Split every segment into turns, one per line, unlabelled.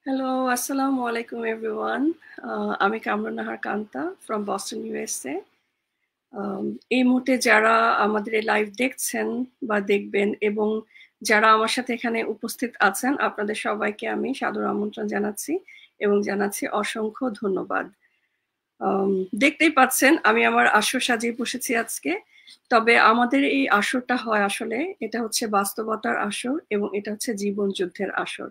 Hello, assalamu alaikum everyone. আমি Kamrun Nahar Kanta from Boston, USA. এই মুহূর্তে যারা আমাদের এই লাইভ দেখছেন বা দেখবেন এবং যারা আমার সাথে এখানে উপস্থিত আছেন আপনাদের সবাইকে আমি সাদর আমন্ত্রণ জানাচ্ছি এবং জানাচ্ছি অসংখ্য ধন্যবাদ। দেখতেই পাচ্ছেন আমি আমার আসর সাজিয়ে বসেছি আজকে। তবে আমাদের এই আসরটা হয় আসলে এটা হচ্ছে বাস্তবতার আসর এবং এটা হচ্ছে জীবন যুদ্ধের আসর।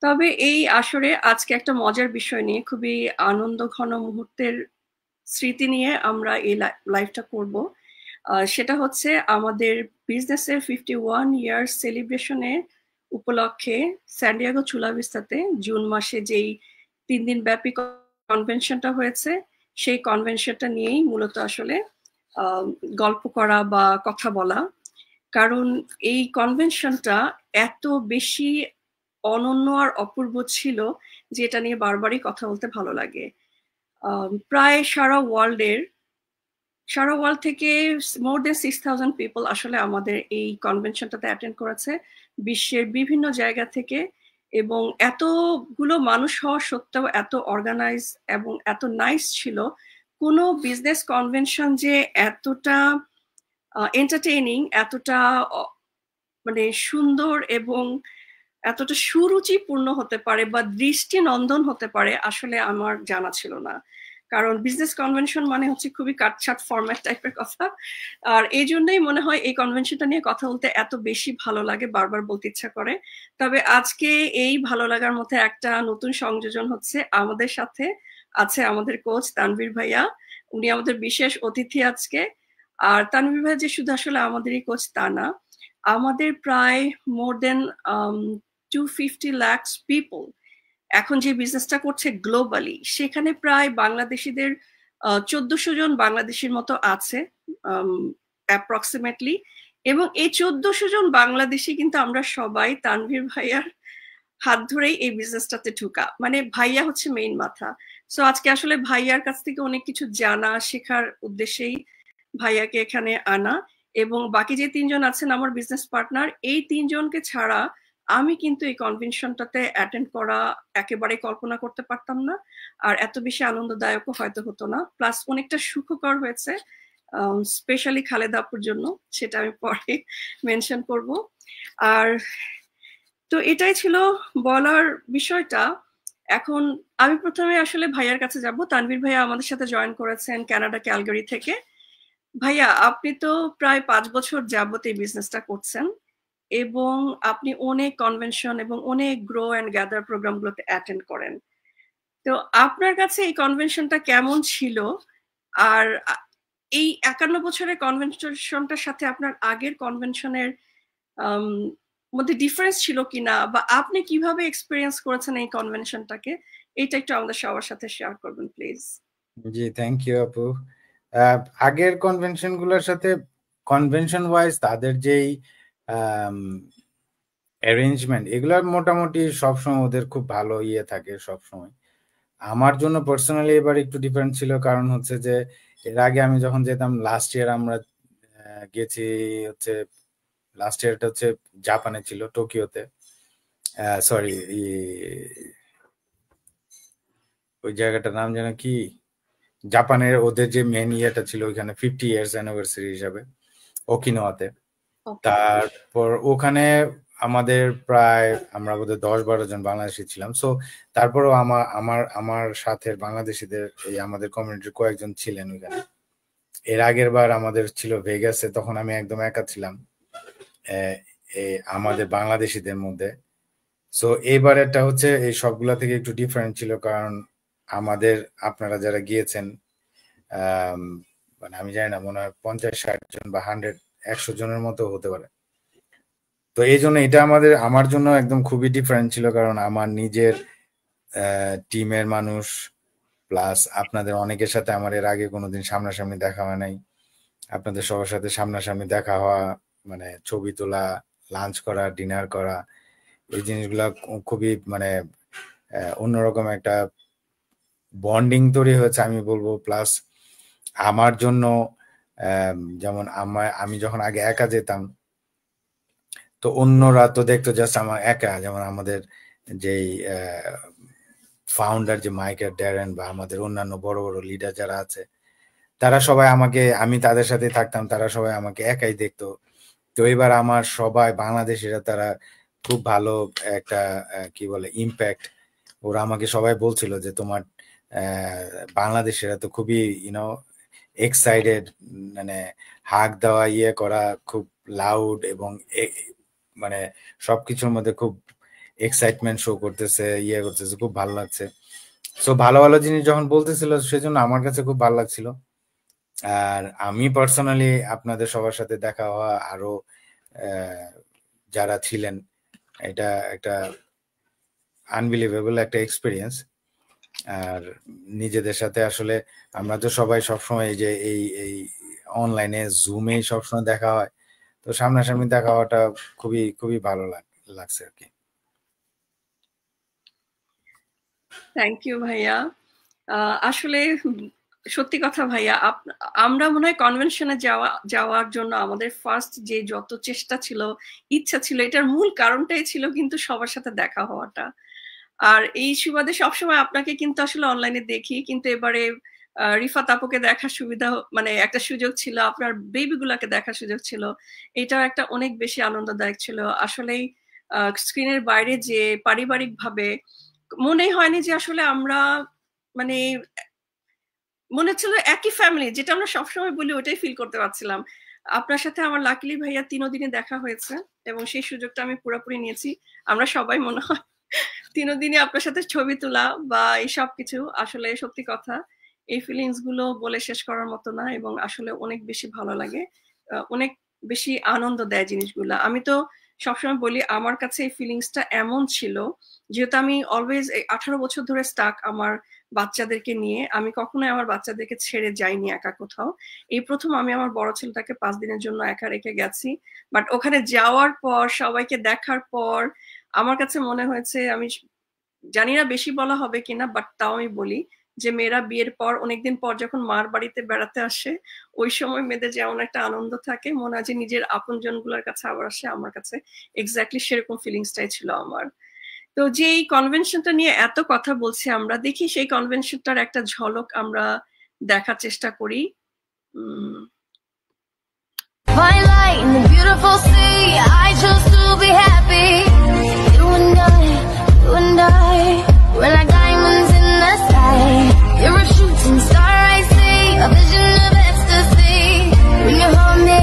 তবে এই আসরে আজকে একটা মজার বিষয় নিয়ে খুবই আনন্দঘন মুহূর্তের স্মৃতি নিয়ে আমরা এই লাইভটা করব। সেটা হচ্ছে আমাদের বিজনেসের 51 ইয়ার সেলিব্রেশনের উপলক্ষে স্যান ডিয়েগো চুলা ভিস্তাতে জুন মাসে যেই 3 দিন ব্যাপী কনভেনশনটা হয়েছে সেই কনভেনশনটা নিয়েই মূলত আসলে গল্প করা বা কথা বলা। কারণ এই কনভেনশনটা এত বেশি অনন্য আর অপূর্ব ছিল যে এটা নিয়ে বারবারই কথা বলতে ভালো লাগে। প্রায় সারা ওয়ার্ল্ড থেকে মোর দেন 6,000 পিপল আসলে আমাদের এই কনভেনশনটাতে অ্যাটেন্ড করেছে বিশ্বের বিভিন্ন জায়গা থেকে। এবং এতগুলো মানুষ হওয়া সত্ত্বেও এত অর্গানাইজ এবং এত নাইস ছিল। কোনো বিজনেস কনভেনশন যে এতটা এন্টারটেইনিং, এতটা মানে সুন্দর এবং এতটা সুরুচিপূর্ণ হতে পারে বা দৃষ্টিনন্দন হতে পারে আসলে আমার জানা ছিল না। কারণ বিজনেস কনভেনশন মানে হচ্ছে খুবই কাটছাট ফরম্যাট টাইপের কথা। আর এই জন্যই মনে হয় এই কনভেনশনটা নিয়ে কথা বলতে এত বেশি ভালো লাগে, বারবার বলতে ইচ্ছা করে। তবে আজকে এই ভালো লাগার মধ্যে একটা নতুন সংযোজন হচ্ছে, আমাদের সাথে আছে আমাদের কোচ তানভীর ভাইয়া। উনি আমাদের বিশেষ অতিথি আজকে। আর তানভীর ভাইয়া যে শুধু আসলে আমাদেরই কোচ তা না, আমাদের প্রায় মোর দেন 250 lakhs পিপল এখন যে বিজনেসটা করছে গ্লোবালি, সেখানে প্রায় বাংলাদেশিদের 1400 জন বাংলাদেশির মতো আছে অ্যাপ্রক্সিমেটলি। এবং এই 1400 জন বাংলাদেশি কিন্তু আমরা সবাই তানভীর ভাইয়ার হাত ধরেই এই বিজনেসটাতে ঢুকা, মানে ভাইয়া হচ্ছে মেইন মাথা। সো আজকে আসলে ভাইয়ার কাছ থেকে অনেক কিছু জানা শেখার উদ্দেশ্যেই ভাইয়াকে এখানে আনা। এবং বাকি যে 3 জন আছেন আমার বিজনেস পার্টনার, এই 3 জনকে ছাড়া আমি কিন্তু এই কনভেনশনটাতে অ্যাটেন্ড করা একেবারে কল্পনা করতে পারতাম না। আর এত বেশি আনন্দদায়কও হয়তো হতো না, প্লাস অনেকটা সুখকর হয়েছে, স্পেশালি খালেদা আপুর জন্য, সেটা আমি পরে মেনশন করব। আর তো এটাই ছিল বলার বিষয়টা। এখন আমি প্রথমে আসলে ভাইয়ার কাছে যাব। তানভীর ভাইয়া আমাদের সাথে জয়েন করেছেন কানাডা ক্যালগারি থেকে। ভাইয়া, আপনি তো প্রায় 5 বছর যাবত এই বিজনেসটা করছেন এবং আপনি অনেক কনভেনশন এবং অনেক গ্রো অ্যান্ড গ্যাদার প্রোগ্রামগুলোতে অ্যাটেন্ড করেন। তো আপনার কাছে এই কনভেনশনটা কেমন ছিল? আর এই 51 বছরের কনভেনশনটার সাথে আপনার আগের কনভেনশনের মধ্যে ডিফারেন্স ছিল কিনা, বা আপনি কিভাবে এক্সপেরিয়েন্স করেছেন এই কনভেনশনটাকে, এটা একটু আমাদের সবার সাথে শেয়ার করবেন প্লিজ।
জি, থ্যাংক ইউ আপু। আগের কনভেনশন গুলোর সাথে কনভেনশন ওয়াইজ তাদের যেই অ্যারেঞ্জমেন্ট, এগুলো মোটামুটি সবসময় ওদের খুব ভালো থাকে সবসময়। আমার জন্য পার্সোনালি এবার একটু ডিফারেন্ট ছিল, কারণ হচ্ছে যে এর আগে আমি যখন যেতাম, লাস্ট ইয়ার আমরা গেছি হচ্ছে, লাস্ট ইয়ারটা হচ্ছে জাপানে ছিল, টোকিওতে। সরি, ওই জায়গাটার নাম যেন কি, জাপানের ওদের যে মেন ইয়েটা ছিল ওইখানে 50 ইয়ার্স অ্যানিভার্সারি হিসাবে, ওকিনাওয়াতে। তারপর ওখানে আমাদের প্রায় আমরা বোধহয় 10-12 জন বাংলাদেশি ছিলাম। সো তারপরও আমার আমার আমার সাথে বাংলাদেশিদের এই আমাদের কমিউনিটির কয়েকজন ছিলেন ওইখানে। এর আগের বার আমাদের ছিল ভেগাসে, তখন আমি একদম একা ছিলাম আমাদের বাংলাদেশিদের মধ্যে। সো এইবারেরটা হচ্ছে এই সবগুলা থেকে একটু ডিফারেন্ট ছিল, কারণ আমাদের আপনারা যারা গিয়েছেন, মানে আমি জানি না, মনে হয় 50-60 জন বা 100 জনের মতো হতে পারে। তো এই জন্য এটা আমার জন্য একদম খুবই ডিফারেন্ট ছিল, কারণ আমার নিজের টিমের মানুষ প্লাস আপনাদের অনেকের সাথে আমার এর আগে কোনোদিন সামনাসামনি দেখা হয় নাই। আপনাদের সবার সাথে সামনাসামনি দেখা হওয়া, মানে ছবি তোলা, লাঞ্চ করা, ডিনার করা, এই জিনিসগুলা খুবই মানে অন্যরকম একটা বন্ডিং তৈরি হয়েছে আমি বলবো। প্লাস আমার জন্য যেমন আমি যখন আগে একা যেতাম, তো অন্যরা তো দেখতো জাস্ট আমার একা, যেমন আমাদের যেই ফাউন্ডার যে মাইকেল ড্যারেন বা আমাদের অন্যান্য বড় বড় লিডার যারা আছে, তারা সবাই আমাকে, আমি তাদের সাথে থাকতাম, তারা সবাই আমাকে একাই দেখতো। তো এবার আমার সবাই বাংলাদেশিরা তারা খুব ভালো একটা কি বলে ইম্প্যাক্ট, ওরা আমাকে সবাই বলছিল যে তোমার বাংলাদেশিরা তো খুবই ইউনো এক্সাইটেড, মানে হাক দেওয়া ইয়ে করা খুব লাউড এবং মানে সবকিছুর মধ্যে খুব এক্সাইটমেন্ট শো করতেছে, ইয়ে করতেছে, খুব ভালো লাগছে। সো ভালো ভালো জিনিস যখন বলতেছিল সেজন্য আমার কাছে খুব ভালো লাগছিল। আর আমি পার্সোনালি আপনাদের সবার সাথে দেখা হওয়া, আরো যারা ছিলেন, এটা একটা আনবিলিভেবল একটা এক্সপিরিয়েন্স। আর নিজেদের সাথে আসলে আমরা তো সবাই সবসময় এই যে এই অনলাইনে জুমে সবসময় দেখা হয়, তো সামনাসামনি দেখা হওয়াটা খুবই খুবই ভালো লাগছে আর কি।
থ্যাংক ইউ ভাইয়া। আসলে সত্যি কথা ভাইয়া, আমরা মনে হয় কনভেনশনে যাওয়ার জন্য আমাদের ফার্স্ট যে যত চেষ্টা ছিল, ইচ্ছা ছিল, এটার মূল কারণটাই ছিল কিন্তু সবার সাথে দেখা হওয়াটা। আর এই সুবাদে সবসময় আপনাকে কিন্তু আসলে অনলাইনে দেখি, কিন্তু এবারে রিফাত আপুকে দেখার সুবিধা, মানে একটা সুযোগ ছিল, আপনার বেবি গুলাকে দেখার সুযোগ ছিল, এটাও একটা অনেক বেশি আনন্দদায়ক ছিল। আসলেই স্ক্রিনের বাইরে যে পারিবারিক ভাবে মনেই হয়নি যে আসলে আমরা, মানে মনে হচ্ছিল একই ফ্যামিলি, যেটা আমরা সবসময় বলি ওটাই ফিল করতে পারছিলাম। আপনার সাথে আমার লাকিলি ভাইয়া 3 দিনে দেখা হয়েছে এবং সেই সুযোগটা আমি পুরোপুরি নিয়েছি। আমরা সবাই মনে হয় 3 দিনে আপনার সাথে ছবি তোলা বা এই সব কিছু, আসলে সত্যি কথা এই ফিলিংস গুলো বলে শেষ করার মতো না, এবং আসলে অনেক বেশি ভালো লাগে, অনেক বেশি আনন্দ দেয় জিনিসগুলা। আমি তো সবসময় বলি আমার কাছে এই ফিলিংসটা এমন ছিল, যেহেতু আমি অলওয়েজ 18 বছর ধরে স্টাক আমার বাচ্চাদেরকে নিয়ে, আমি কখনোই আমার বাচ্চাদেরকে ছেড়ে যাইনি একা কোথাও। এই প্রথম আমি আমার বড় ছেলেটাকে 5 দিনের জন্য একা রেখে গেছি, বাট ওখানে যাওয়ার পর সবাইকে দেখার পর আমার কাছে মনে হয়েছে, আমি জানি না বেশি বলা হবে কিনা, বাট তাও আমি বলি যে মেয়েরা বিয়ের পর অনেকদিন পর যখন মার বাড়িতে বেড়াতে আসে, ওই সময় মেয়েদের যেমন একটা আনন্দ থাকে, মনে হয় যে নিজের আপনজন গুলার কাছে আবার আসে, আমার কাছে এক্স্যাক্টলি সেরকম ফিলিংসটাই ছিল আমার। তো যে এই কনভেনশনটা নিয়ে এত কথা বলছি, আমরা দেখি সেই কনভেনশনটার একটা ঝলক আমরা দেখার চেষ্টা করি।
Fine light in the beautiful sea, I chose to be happy. You and I, we're like diamonds in the sky. You're a shooting star I see, a vision of ecstasy. When you hold me,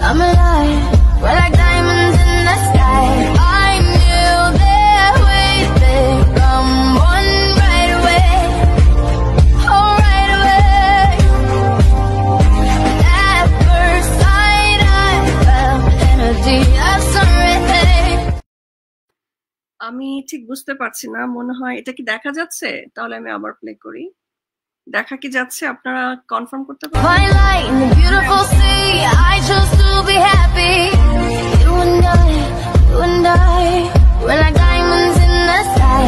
I'm alive. We're like diamonds in the sky. I knew that we'd become one right away. Oh, right away. At first sight, I felt energy of sun rays.
আমি ঠিক বুঝতে পারছি না, মনে হয় এটা কি দেখা যাচ্ছে? তাহলে আমি আবার প্লে করি। দেখা কি যাচ্ছে? আপনারা কনফার্ম করতে পারেন?
Fine light in the beautiful sea, I chose to be happy. You and I, we're like diamonds in the sky.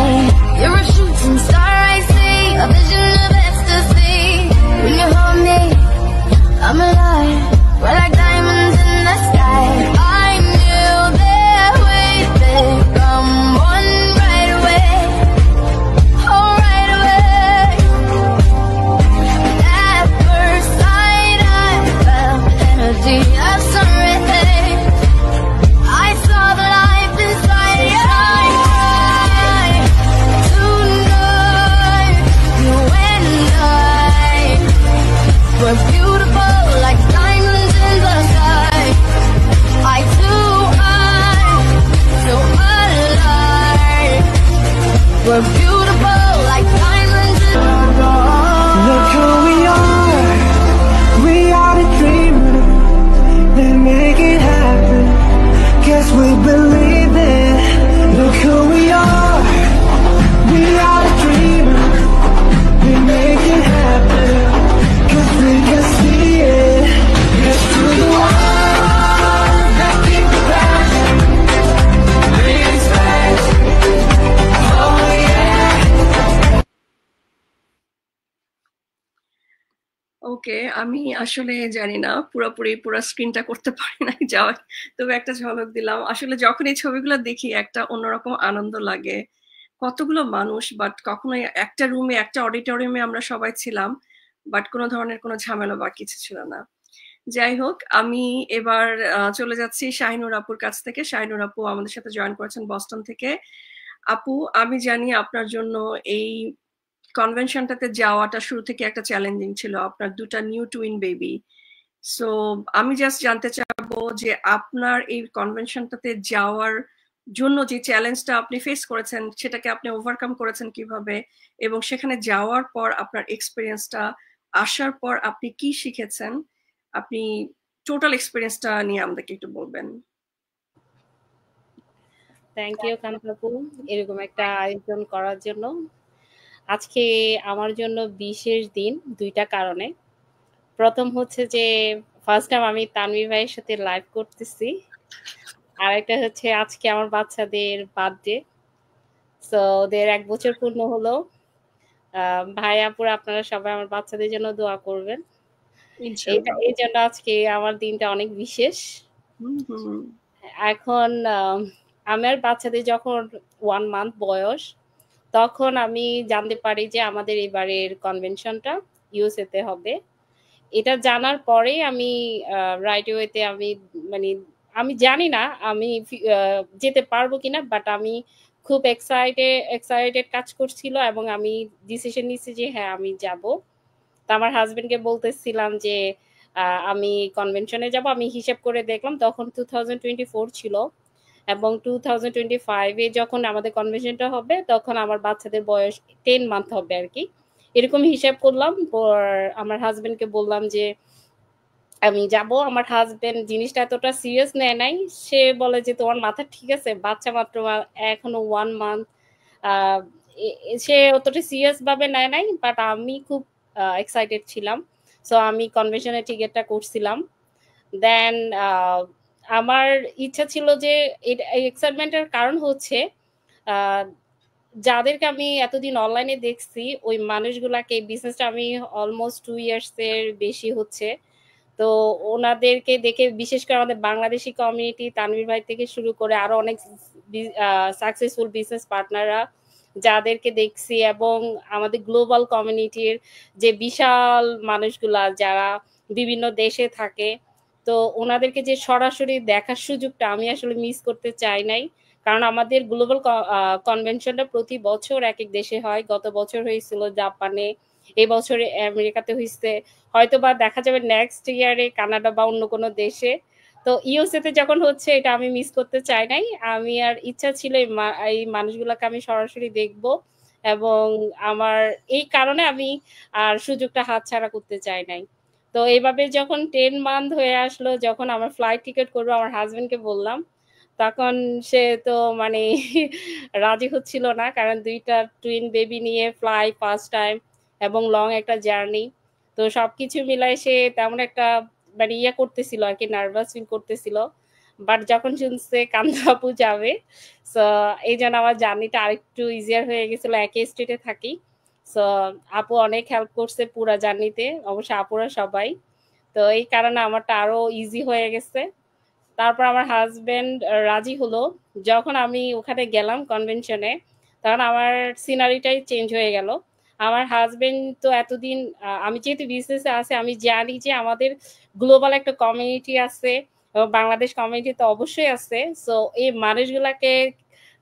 You're a shooting star I see, a vision of ecstasy. When you hold me, I'm alive. We're like diamonds in the sky. I knew that we'd become one right away. Oh, right away. At first sight, I felt energy of sun rays. I saw the life inside your eyes. Tonight, you and I were beautiful like diamonds in the sky. Eye to eye, so alive. We're beautiful like diamonds in the sky.
Look who we are the dreamers, they make it happen, guess we believe it. Look who we are the dreamers, they make it happen, cause we can see it. Yes, to the one that keep the passion, brings back, oh yeah.
ওকে, আমি আসলে জানি না পুরো স্ক্রিনটা করতে পারি নাই যাওয়ার, তবে একটা ঝলক দিলাম। আসলে যখন এই ছবিগুলো দেখি একটা অন্যরকম আনন্দ লাগে, কতগুলো মানুষ, বাট কখনোই একটা রুমে, একটা অডিটোরিয়ামে আমরা সবাই ছিলাম, বাট কোনো ধরনের কোনো ঝামেলা বা কিছু ছিল না। যাই হোক, আমি এবার চলে যাচ্ছি শাহিনুর আপুর কাছ থেকে। শাহিনুর আপু আমাদের সাথে জয়েন করেছেন বস্টন থেকে। আপু, আমি জানি আপনার জন্য এই কনভেনশনটাতে যাওয়াটা শুরু থেকে একটা চ্যালেঞ্জিং ছিল, আপনার দুটা নিউ টুইন বেবি। সো আমি জাস্ট জানতে চাবো যে আপনার এই কনভেনশনটাতে যাওয়ার জন্য যে চ্যালেঞ্জটা আপনি ফেস করেছেন সেটাকে আপনি ওভারকাম করেছেন কিভাবে, এবং সেখানে যাওয়ার পর আপনার এক্সপিরিয়েন্সটা, আসার পর আপনি কি শিখেছেন, আপনি টোটাল এক্সপিরিয়েন্সটা নিয়ে আমাদেরকে একটু বলবেন।
থ্যাংক ইউ কান্তাপু এরকম একটা আয়োজন করার জন্য। আজকে আমার জন্য বিশেষ দিন দুইটা কারণে। প্রথম হচ্ছে যে ফার্স্ট টাইম আমি তানভীর ভাইয়ের সাথে লাইভ করতেছি, আর একটা হচ্ছে আজকে আমার বাচ্চাদের বার্থডে। সো ওদের 1 বছর পূর্ণ হলো। ভাই আপুরা আপনারা সবাই আমার বাচ্চাদের জন্য দোয়া করবেন। এই জন্য আজকে আমার দিনটা অনেক বিশেষ। এখন আমার বাচ্চাদের যখন 1 মান্থ বয়স, তখন আমি জানতে পারি যে আমাদের এবারের কনভেনশনটা ইউএসএ তে হবে। এটা জানার পরেই আমি রাইট ওয়েতে আমি জানি না আমি যেতে পারবো কিনা, বাট আমি খুব এক্সাইটেড কাজ করছিল এবং আমি ডিসিশন নিয়েছি যে হ্যাঁ আমি যাব। তো আমার হাজবেন্ডকে বলতেছিলাম যে আমি কনভেনশনে যাব। আমি হিসেব করে দেখলাম তখন 2024 ছিল, এবং 2025-এ যখন আমাদের কনভেনশনটা হবে তখন আমার বাচ্চাদের বয়স 10 মান্থ হবে আর কি। এরকম হিসাব করলাম। আমার হাজবেন্ডকে বললাম যে আমি যাব। আমার হাজবেন্ড জিনিসটা এতটা সিরিয়াস নেয় নাই। সে বলে যে তোমার মাথা ঠিক আছে, বাচ্চা মাত্র এখনো 1 মান্থ। সে অতটা সিরিয়াস ভাবে নেয় নাই, বাট আমি খুব এক্সাইটেড ছিলাম। সো আমি কনভেনশনের টিকিটটা করছিলাম। দেন আমার ইচ্ছা ছিল যে এই এক্সাইটমেন্টের কারণ হচ্ছে যাদেরকে আমি এতদিন অনলাইনে দেখছি ওই মানুষগুলাকে, বিজনেসটা আমি অলমোস্ট 2 ইয়ার্স এর বেশি হচ্ছে। তো ওনাদেরকে দেখে, বিশেষ করে আমাদের বাংলাদেশি কমিউনিটি, তানভীর ভাই থেকে শুরু করে আরো অনেক সাকসেসফুল বিজনেস পার্টনাররা যাদেরকে দেখছি, এবং আমাদের গ্লোবাল কমিউনিটির যে বিশাল মানুষগুলা যারা বিভিন্ন দেশে থাকে, তো ওনাদেরকে যে সরাসরি দেখার সুযোগটা আমি আসলে মিস করতে চাই নাই। কারণ আমাদের গ্লোবাল কনভেনশনটা প্রতি বছর এক এক দেশে হয়। গত বছর হয়েছিল জাপানে, এই বছরে আমেরিকাতে হয়েছে, হয়তো বা দেখা যাবে নেক্সট ইয়ারে কানাডা বা অন্য কোনো দেশে। তো ইউএসএ তে যখন হচ্ছে এটা আমি মিস করতে চাই নাই। আমি আর ইচ্ছা ছিল এই মানুষগুলোকে আমি সরাসরি দেখব, এবং আমার এই কারণে আমি আর সুযোগটা হাতছাড়া করতে চাই নাই। তো এইভাবে যখন 10 মান্থ হয়ে আসলো, যখন আমার ফ্লাইট টিকিট করবো আমার হাজবেন্ডকে বললাম, তখন সে তো রাজি হচ্ছিল না, কারণ 2টা টুইন বেবি নিয়ে ফ্লাই ফার্স্ট টাইম এবং লং একটা জার্নি। তো সবকিছু মিলাই সে তেমন একটা ইয়ে করতেছিল আর কি, নার্ভাস ফিল করতেছিল। বাট যখন শুনছে কান্দা আপু যাবে, সো এই জন্য আমার জার্নিটা আরেকটু ইজিয়ার হয়ে গেছিল। একই স্ট্রিটে থাকি, সো আপু অনেক হেল্প করছে পুরা জার্নিতে, অবশ্য আপুরা সবাই। তো এই কারণে আমারটা আরো ইজি হয়ে গেছে। তারপর আমার হাজবেন্ড রাজি হলো। যখন আমি ওখানে গেলাম কনভেনশনে, তখন আমার সিনারিটাই চেঞ্জ হয়ে গেল। আমার হাজবেন্ড তো এতদিন, আমি যেহেতু বিজনেসে আছে, আমি জানি যে আমাদের গ্লোবাল একটা কমিউনিটি আছে, বাংলাদেশ কমিউনিটি তো অবশ্যই আছে। সো এই মানুষগুলাকে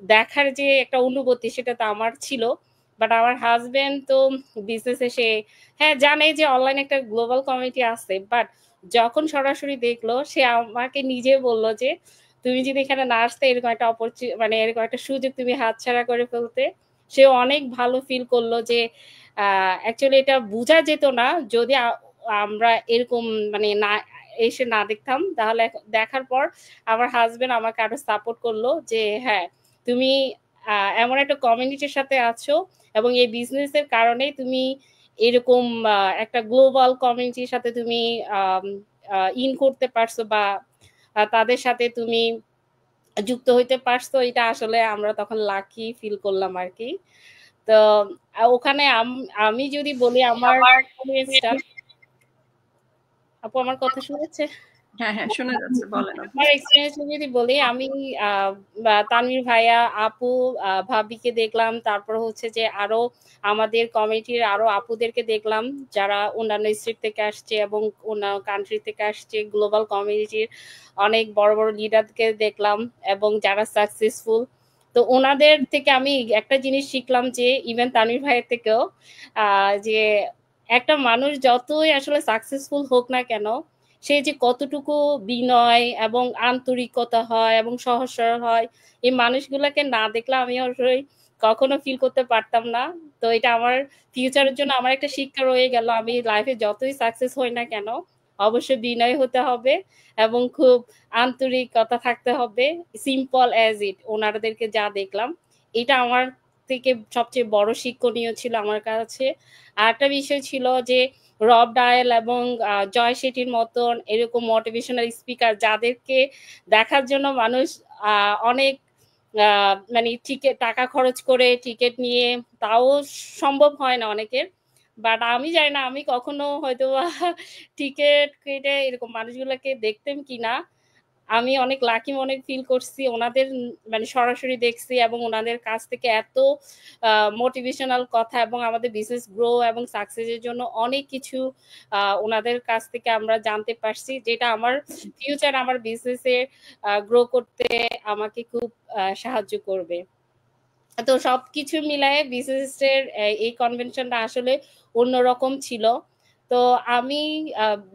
দেখার যে একটা অনুভূতি সেটা তো আমার ছিল। বাট আমার হাজবেন্ড তো বিজনেসে সে হ্যাঁ জানে যে অনলাইনে একটা গ্লোবাল কমিউনিটি আছে, বাট যখন সরাসরি দেখলো সে আমাকে নিজে বলল যে তুমি যদি এখানে না আসতে এরকম একটা এরকম একটা সুযোগ তুমি হাতছাড়া করে ফেলতে। সে অনেক ভালো ফিল করলো যে অ্যাকচুয়ালি এটা বোঝা যেত না যদি আমরা এরকম না এসে না দেখতাম। তাহলে দেখার পর আমার হাজবেন্ড আমাকে আরো সাপোর্ট করলো যে হ্যাঁ তুমি এমন একটা কমিউনিটির সাথে আছো, এবং এই বিজনেসের কারণে তুমি এরকম একটা গ্লোবাল কমিউনিটির সাথে তুমি ইন করতে পারছো, বা তাদের সাথে তুমি যুক্ত হইতে পারছো। এটা আসলে আমরা তখন লাকি ফিল করলাম আর কি। তো ওখানে আমি যদি বলি আমার আপু আমার কথা শুনেছে?
হ্যাঁ হ্যাঁ শোনা যাচ্ছে, বলেন।
আমার এক্সপিরিয়েন্স যদি বলি, আমি তানভীর ভাইয়া, আপু, ভাবিকে দেখলাম, তারপর হচ্ছে যে আরো আমাদের কমিটির আরো আপুদেরকে দেখলাম যারা অন্যান্য স্টেট থেকে আসছে এবং অন্যান্য কান্ট্রি থেকে আসছে, গ্লোবাল কমিউনিটির অনেক বড় বড় লিডারকে দেখলাম এবং যারা সাকসেসফুল। তো ওনাদের থেকে আমি একটা জিনিস শিখলাম যে ইভেন তানভীর ভাইয়ের থেকেও যে একটা মানুষ যতই আসলে সাকসেসফুল হোক না কেন, সে যে কতটুকু বিনয় এবং আন্তরিকতা হয় এবং সহজ সরল হয়, এই মানুষগুলোকে না দেখলে আমি আসলে কখনো ফিল করতে পারতাম না। তো এটা আমার ফিউচারের জন্য আমার একটা শিক্ষা রয়ে গেল। আমি লাইফে যতই সাকসেস হই না কেন, অবশ্যই বিনয় হতে হবে এবং খুব আন্তরিকতা থাকতে হবে, সিম্পল অ্যাজ ইট। ওনাদেরকে যা দেখলাম, এটা আমার থেকে সবচেয়ে বড় শিক্ষণীয় ছিল আমার কাছে। আর একটা বিষয় ছিল যে রব ডায়েল এবং জয় শেঠির মতন এরকম মোটিভেশনাল স্পিকার যাদেরকে দেখার জন্য মানুষ অনেক মানে টিকিট টাকা খরচ করে টিকিট নিয়ে, তাও সম্ভব হয় না অনেকের। বাট আমি জানি না আমি কখনো হয়তো টিকিট কেটে এরকম মানুষগুলোকে দেখতাম কিনা। আমি অনেক লাকি মনে ফিল করছি, ওনাদের মানে সরাসরি দেখছি এবং ওনাদের কাছ থেকে এত মোটিভেশনাল কথা এবং আমাদের বিজনেস গ্রো এবং সাকসেসের জন্য অনেক কিছু ওনাদের কাছ থেকে আমরা জানতে পারছি, যেটা আমার ফিউচার আমার বিজনেসে গ্রো করতে আমাকে খুব সাহায্য করবে। তো সবকিছু মিলায়ে বিজনেসের এই কনভেনশনটা আসলে অন্যরকম ছিল। তো আমি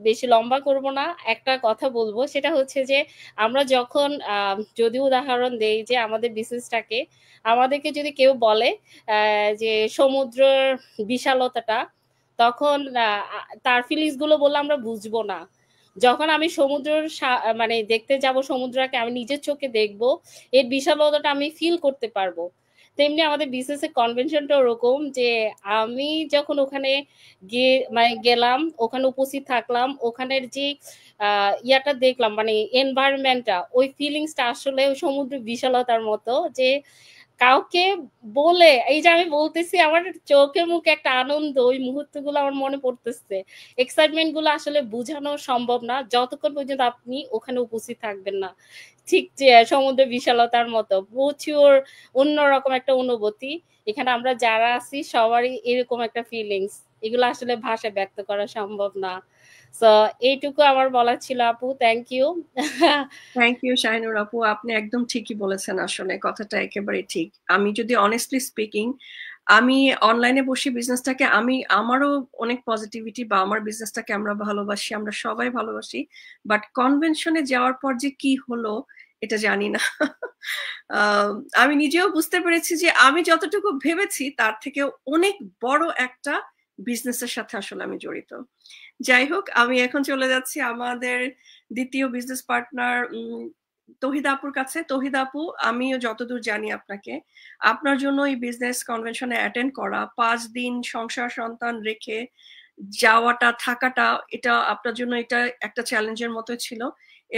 বেশি লম্বা করব না, একটা কথা বলবো, সেটা হচ্ছে যে আমরা যখন যদি উদাহরণ দেই যে আমাদের বিজনেসটাকে, আমাদেরকে যদি কেউ বলে যে সমুদ্রের বিশালতাটা, তখন তার ফিলিংস গুলো বললে আমরা বুঝবো না। যখন আমি সমুদ্রের মানে দেখতে যাব, সমুদ্রকে আমি নিজের চোখে দেখবো, এর বিশালতাটা আমি ফিল করতে পারবো। তেমনি আমাদের বিজনেসের কনভেনশনটা ওরকম যে আমি যখন ওখানে গিয়ে মানে গেলাম, ওখানে উপস্থিত থাকলাম, ওখানের যে ইয়াটা দেখলাম, মানে এনভায়রনমেন্টটা, ওই ফিলিংসটা আসলে ওই সমুদ্র বিশালতার মতো, যে কাউকে বলে, এই যে আমি বলতেছি আমার চোখে মুখে একটা আনন্দ, ওই মুহূর্তগুলো আমার মনে পড়তেছে। এক্সাইটমেন্ট গুলো আসলে বোঝানো সম্ভব না যতক্ষণ পর্যন্ত আপনি ওখানে উপস্থিত থাকবেন না। ঠিক যে সমুদ্রের বিশালতার মতো প্রচুর অন্যরকম একটা অনুভূতি। এখানে আমরা যারা আছি সবারই এরকম একটা ফিলিংস, এগুলো আসলে ভাষায় ব্যক্ত করা সম্ভব না। সো এইটুকু আমার বলার ছিল আপু, thank you.
Thank you Shahinur আপু, আপনি একদম ঠিকই বলেছেন, আসলে কথাটা একেবারে ঠিক। আমি যদি অনেস্টলি স্পিকিং, আমি অনলাইনে বসে বিজনেসটাকে আমারও অনেক পজিটিভিটি, বা আমার বিজনেসটাকে আমরা ভালোবাসি, আমরা সবাই ভালোবাসি, বাট কনভেনশনে যাওয়ার পর যে কি হলো এটা জানি না। আমি নিজেও বুঝতে পেরেছি যে আমি যতটুকু ভেবেছি তার থেকে অনেক বড় একটা বিজনেসের সাথে আসলে আমি জড়িত। যাই হোক, আমি এখন চলে যাচ্ছি আমাদের দ্বিতীয় বিজনেস পার্টনার তহিদা আপুর কাছে। তহিদা আপু, আমিও যতদূর জানি আপনাকে, আপনার জন্য এই বিজনেস কনভেনশনে অ্যাটেন্ড করা, 5 দিন সংসার সন্তান রেখে যাওয়াটা থাকাটা, এটা আপনার জন্য এটা একটা চ্যালেঞ্জের মতো ছিল,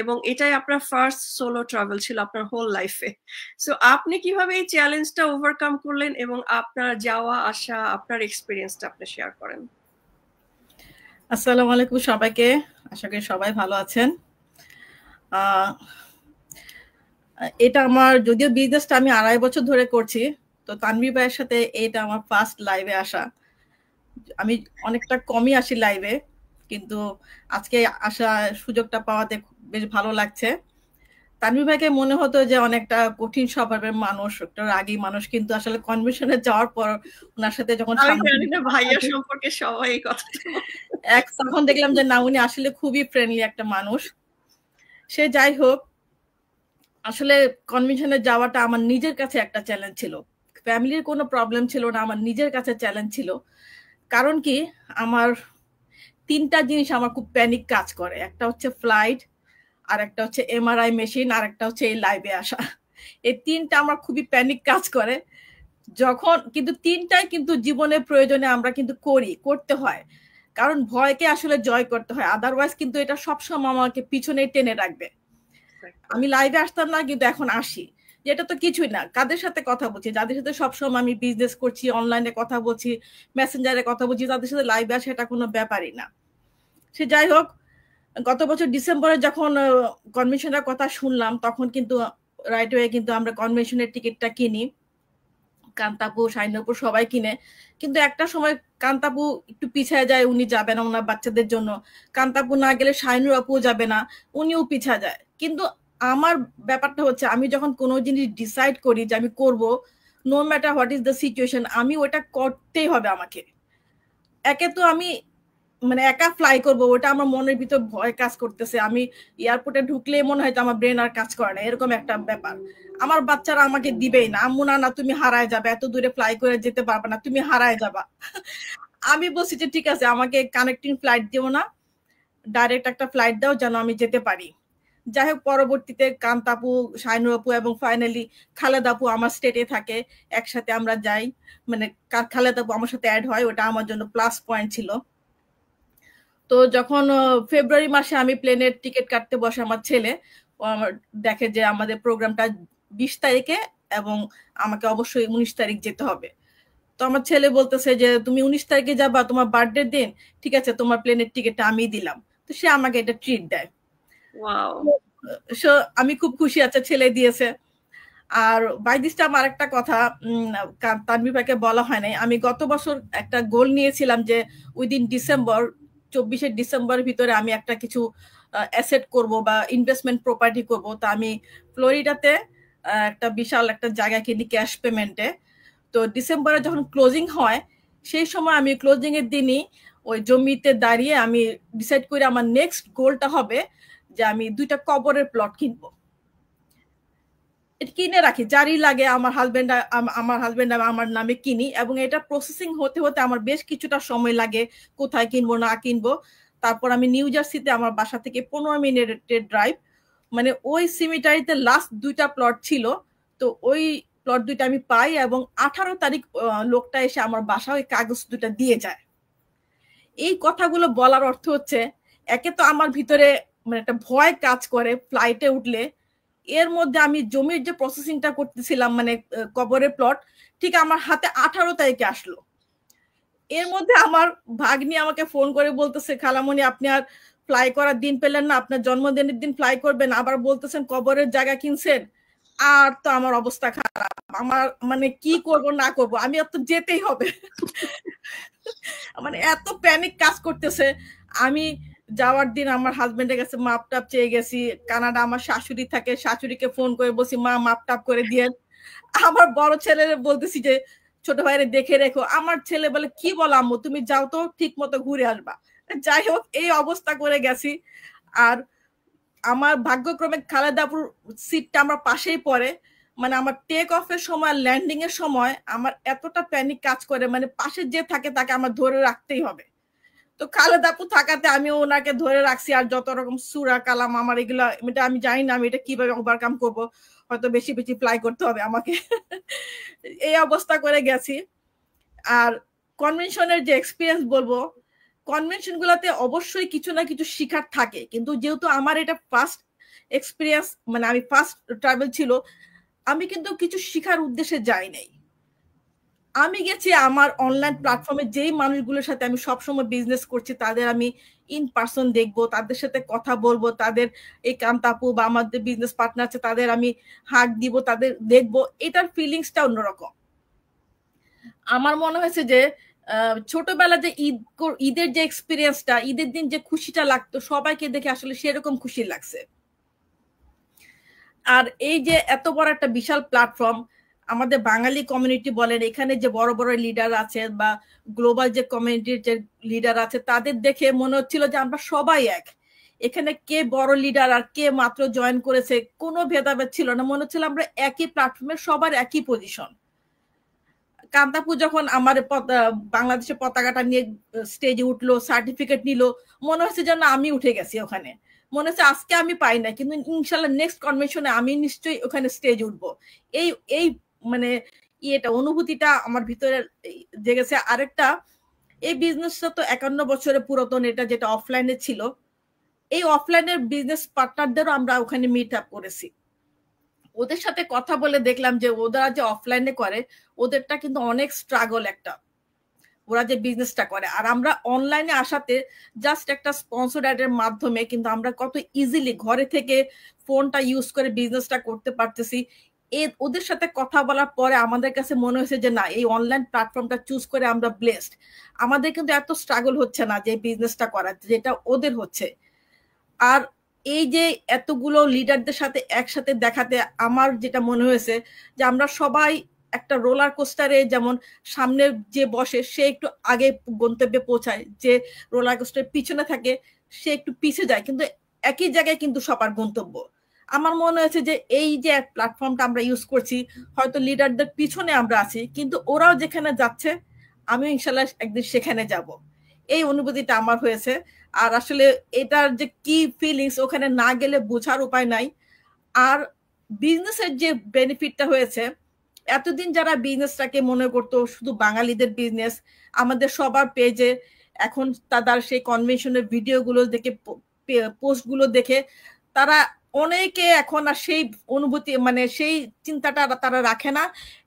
এবং এটাই আপনার ফার্স্ট সোলো ট্রাভেল ছিল আপনার হোল লাইফে। সো আপনি কিভাবে এই চ্যালেঞ্জটা ওভারকাম করলেন এবং আপনার যাওয়া আসা, আপনার এক্সপিরিয়েন্সটা আপনি শেয়ার করেন।
আসসালামু আলাইকুম সবাইকে, আশা করি সবাই ভালো আছেন। এটা আমার, যদিও বিজনেসটা আমি 2.5 বছর ধরে করছি, তো তানভীর ভাইয়ের সাথে এটা আমার ফার্স্ট লাইভে আসা। আমি অনেকটা কমই আসি লাইভে, কিন্তু আজকে আসা সুযোগটা পাওয়াতে বেশ ভালো লাগছে। তানভীর ভাইকে মনে হতো যে অনেকটা কঠিন স্বভাবের মানুষ, একটা রাগী মানুষ, কিন্তু আসলে কনভেনশনে যাওয়ার পর ওনার সাথে যখন
ভাইয়া সম্পর্কে সবাই এই কথাটা
তখন দেখলাম যে না, উনি আসলে খুবই ফ্রেন্ডলি একটা মানুষ। সে যাই হোক, আসলে কনভেনশনে যাওয়াটা আমার নিজের কাছে একটা চ্যালেঞ্জ ছিল। ফ্যামিলির কোনো প্রবলেম ছিল না, আমার নিজের কাছে চ্যালেঞ্জ ছিল। কারণ কি, আমার 3টা জিনিস আমার খুব প্যানিক কাজ করে। একটা হচ্ছে ফ্লাইট, আর একটা হচ্ছে এমআরআই মেশিন, আর একটা হচ্ছে এই লাইভে আসা। এই 3টা আমার খুবই প্যানিক কাজ করে যখন, কিন্তু 3টাই কিন্তু জীবনের প্রয়োজনে আমরা কিন্তু করতে হয়, কারণ ভয়কে আসলে জয় করতে হয়, আদারওয়াইজ কিন্তু এটা সবসময় আমাকে পিছনে টেনে রাখবে। আমি লাইভে আসতাম না, কিন্তু এখন আসি, যেটা তো কিছুই না। কাদের সাথে কথা বলছি, যাদের সাথে সবসময় আমি বিজনেস করছি, অনলাইনে কথা বলছি, মেসেঞ্জারে কথা বলছি, তাদের সাথে লাইভে আসা এটা কোনো ব্যাপারই না। সে যাই হোক, গত বছর ডিসেম্বরে যখন কনভেনশনের কথা শুনলাম তখন কিন্তু রাইট ওয়ে কিন্তু আমরা কনভেনশনের টিকিটটা কিনি, কান্তাপু শাইনপুর সবাই কিনে, কিন্তু একটা সময় কান্তাপু একটু পিছিয়ে যায়, উনি যাবে না ওনার বাচ্চাদের জন্য, কান্তাপু না গেলে শাইনুর আপুও যাবে না, উনিও পিছিয়ে যায়। কিন্তু আমার ব্যাপারটা হচ্ছে আমি যখন কোনো জিনিস ডিসাইড করি যে আমি করব, no matter what is the situation, আমি ওটা করতেই হবে আমাকে। একে তো আমি মানে একা ফ্লাই করবো, ওটা আমার মনের ভিতর ভয় কাজ করতেছে, আমি এয়ারপোর্টে ঢুকলে মনে হয় আমার ব্রেন আর কাজ করে না, এরকম একটা ব্যাপার। আমার বাচ্চারা আমাকে দিবেই না, আম্মু না তুমি হারায় যাবে, এত দূরে ফ্লাই করে যেতে পারবে না, তুমি হারায় যাবা। আমি বলছি যে ঠিক আছে, আমাকে কানেক্টিং ফ্লাইট দিও না, ডাইরেক্ট একটা ফ্লাইট দাও যেন আমি যেতে পারি। যাই হোক, পরবর্তীতে কান্তাপু, শাইনুর আপু এবং ফাইনালি খালেদা আপু আমার স্টেটে থাকে, একসাথে আমরা যাই, মানে খালেদা আপু আমার সাথে অ্যাড হয়, ওটা আমার জন্য প্লাস পয়েন্ট ছিল। তো যখন ফেব্রুয়ারি মাসে আমি প্লেনের টিকিট কাটতে বসে, আমার ছেলে আমার দেখে যে আমাদের প্রোগ্রামটা 20 তারিখে এবং আমাকে অবশ্যই 19 তারিখ যেতে হবে। তো আমার ছেলে বলতেছে যে তুমি 19 তারিখে যাবা, তোমার বার্থডে দিন, ঠিক আছে তোমার প্লেনের টিকিটটা আমি দিলাম। তো সে আমাকে এটা ট্রিট দেয়। আমি খুব খুশি, আছে ছেলে দিয়েছে। আর বাই দিস টাইম আরেকটা কথা তানভীর ভাইকে বলা হয় নাই, আমি গত বছর একটা গোল নিয়েছিলাম যে উইদিন ডিসেম্বর, 24 ডিসেম্বরের ভিতরে আমি একটা কিছু অ্যাসেট করব বা ইনভেস্টমেন্ট প্রপার্টি করব। তা আমি ফ্লোরিডাতে একটা বিশাল একটা জায়গা কিনি ক্যাশ পেমেন্টে। তো ডিসেম্বরে যখন ক্লোজিং হয়, সেই সময় আমি ক্লোজিং এর দিনই ওই জমিতে দাঁড়িয়ে আমি ডিসাইড করি আমার নেক্সট গোলটা হবে যে আমি 2টা কবরের প্লট কিনবো, এটা কিনে রাখি, যারই লাগে আমার হাজবেন্ড আমার নামে কিনি, এবং এটা প্রসেসিং হতে হতে আমার বেশ কিছুটা সময় লাগে, কোথায় কিনবো না কিনবো। তারপর আমি নিউ জার্সিতে আমার বাসা থেকে 15 মিনিটের ড্রাইভ, মানে ওই সিমিটারিতে লাস্ট 2টা প্লট ছিল। তো ওই প্লট 2টা আমি পাই এবং 18 তারিখ লোকটা এসে আমার বাসা ওই কাগজ 2টা দিয়ে যায়। এই কথাগুলো বলার অর্থ হচ্ছে, একে তো আমার ভিতরে মানে একটা ভয় কাজ করে ফ্লাইটে উঠলে, এর মধ্যে আমি জমির যে প্রসেসিংটা করতেছিলাম মানে কবরের প্লট, ঠিক আমার হাতে 18 তারিখে আসলো। এর মধ্যে আমার ভাগ্নি আমাকে ফোন করে বলতেছে, খালামণি আপনি আর ফ্লাই করার দিন পেলেন না, আপনার জন্মদিনের দিন ফ্লাই করবেন, আবার বলতেছেন কবরের জায়গা কিনছেন। আর তো আমার অবস্থা খারাপ, আমার মানে কি করব না করব, আমি আর তো যেতেই হবে। মানে এত প্যানিক কাজ করতেছে। আমি যাওয়ার দিন আমার হাজবেন্ডের কাছে মাপ টাপ চেয়ে গেছি, কানাডা আমার শাশুড়ি থাকে, শাশুড়িকে ফোন করে বলছি মা মাপ টাপ করে দিয়েন। আমার বড় ছেলেরে বলতেছি যে ছোট ভাইরে দেখে রেখো, আমার ছেলে বলে কি বলো আম্মু, তুমি যাও তো ঠিক মতো ঘুরে আসবা। যাই হোক, এই অবস্থা করে গেছি। আর আমার ভাগ্যক্রমে খালেদাপুর সিটটা আমার পাশেই পড়ে, মানে আমার টেক অফের সময় ল্যান্ডিং এর সময় আমার এতটা প্যানিক কাজ করে, মানে পাশে যে থাকে তাকে আমার ধরে রাখতেই হবে। তো খালেদাপু থাকাতে আমি ওনাকে ধরে রাখছি, আর যত রকম সুরা কালাম আমার এগুলা, এটা আমি জানি না আমি এটা কিভাবে ওভারকাম করব, হয়তো বেশি বেশি ফ্লাই করতে হবে আমাকে। এই অবস্থা করে গেছি। আর কনভেনশনের যে এক্সপিরিয়েন্স বলবো, কনভেনশন গুলাতে অবশ্যই কিছু না কিছু শিখার থাকে, কিন্তু যেহেতু আমার এটা ফার্স্ট এক্সপিরিয়েন্স, মানে আমি ফার্স্ট ট্রাভেল ছিল, আমি কিন্তু কিছু শিখার উদ্দেশ্যে যাই নাই। আমি গেছি আমার অনলাইন প্ল্যাটফর্মে যেই মানুষগুলোর সাথে আমি সবসময় বিজনেস করছি তাদের আমি ইন পার্সন দেখবো, তাদের সাথে কথা বলবো, তাদের এই কান্তাপু বা আমাদের বিজনেস পার্টনার আছে তাদের আমি হাক দিব, তাদের দেখবো, এটার ফিলিংসটা অন্যরকম। আমার মনে হয়েছে যে ছোটবেলা যে ঈদের যে এক্সপিরিয়েন্সটা, ঈদের দিন যে খুশিটা লাগতো সবাইকে দেখে আসলে সেরকম খুশি লাগছে। আর এই যে এত বড় একটা বিশাল প্ল্যাটফর্ম, আমাদের বাঙালি কমিউনিটি বলেন, এখানে যে বড় বড় লিডার আছে বা গ্লোবাল যে কমিউনিটির যে লিডার আছে, তাদের দেখে মনে হচ্ছিল যে আমরা সবাই এক। এখানে কে বড় লিডার আর কে মাত্র জয়েন করেছে কোনো ভেদাভেদ ছিল না, মনে হচ্ছিল আমরা একই প্ল্যাটফর্মে সবার একই পজিশন। কান্তাপু যখন আমার বাংলাদেশের পতাকাটা নিয়ে স্টেজে উঠলো, সার্টিফিকেট নিল, মনে হচ্ছে যেন আমি উঠে গেছি ওখানে, মনে হচ্ছে আজকে আমি পাই না কিন্তু ইনশাল্লাহ নেক্সট কনভেনশনে আমি নিশ্চয়ই ওখানে স্টেজ উঠবো। এই এই মানে এটা অনুভূতিটা আমার ভিতরে জেগেছে। আরেকটা, এই বিজনেসটা তো 51 বছরের পুরাতন, এটা যেটা অফলাইনে ছিল, এই অফলাইনের বিজনেস পার্টনারদেরও আমরা ওখানে মিট আপ করেছি। ওদের সাথে কথা বলে দেখলাম যে ওরা যে অফলাইনে করে ওদেরটা কিন্তু অনেক স্ট্রাগল একটা, ওরা যে বিজনেসটা করে। আর আমরা অনলাইনে আসাতে জাস্ট একটা স্পন্সর অ্যাডের মাধ্যমে কিন্তু আমরা কত ইজিলি ঘরে থেকে ফোনটা ইউজ করে বিজনেসটা করতে পারতেছি। ওদের সাথে কথা বলার পরে আমাদের কাছে মনে হয়েছে যে না, এই অনলাইন প্ল্যাটফর্মটা চুজ করে আমরা ব্লেসড। আমাদের কিন্তু এত স্ট্রাগল হচ্ছে না যে বিজনেসটা করার, যেটা ওদের হচ্ছে। আর এই যে এতগুলো লিডারদের সাথে একসাথে দেখাতে আমার যেটা মনে হয়েছে যে আমরা সবাই একটা রোলার কোস্টারে যেমন সামনে যে বসে সে একটু আগে গন্তব্যে পৌঁছায়, যে রোলার কোস্টারের পিছনে থাকে সে একটু পিছিয়ে যায়, কিন্তু একই জায়গায় কিন্তু সবার গন্তব্য। আমার মনে হয়েছে যে এই যে প্ল্যাটফর্মটা আমরা ইউজ করছি, হয়তো লিডারদের পিছনে আমরা আছি, কিন্তু ওরাও যেখানে যাচ্ছে আমিও ইনশাল্লাহ একদিন সেখানে যাব, এই অনুভূতিটা আমার হয়েছে। আর আসলে এটার যে কি ফিলিংস ওখানে না গেলে বোঝার উপায় নাই। আর বিজনেসের যে বেনিফিটটা হয়েছে, এতদিন যারা বিজনেসটাকে মনে করতো শুধু বাঙালিদের বিজনেস, আমাদের সবার পেজে এখন তাদের সেই কনভেনশনের ভিডিওগুলো দেখে, পোস্টগুলো দেখে তারা অনেকে এখন আর সেই অনুভূতি মানে সেই চিন্তাটা তারা রাখে না।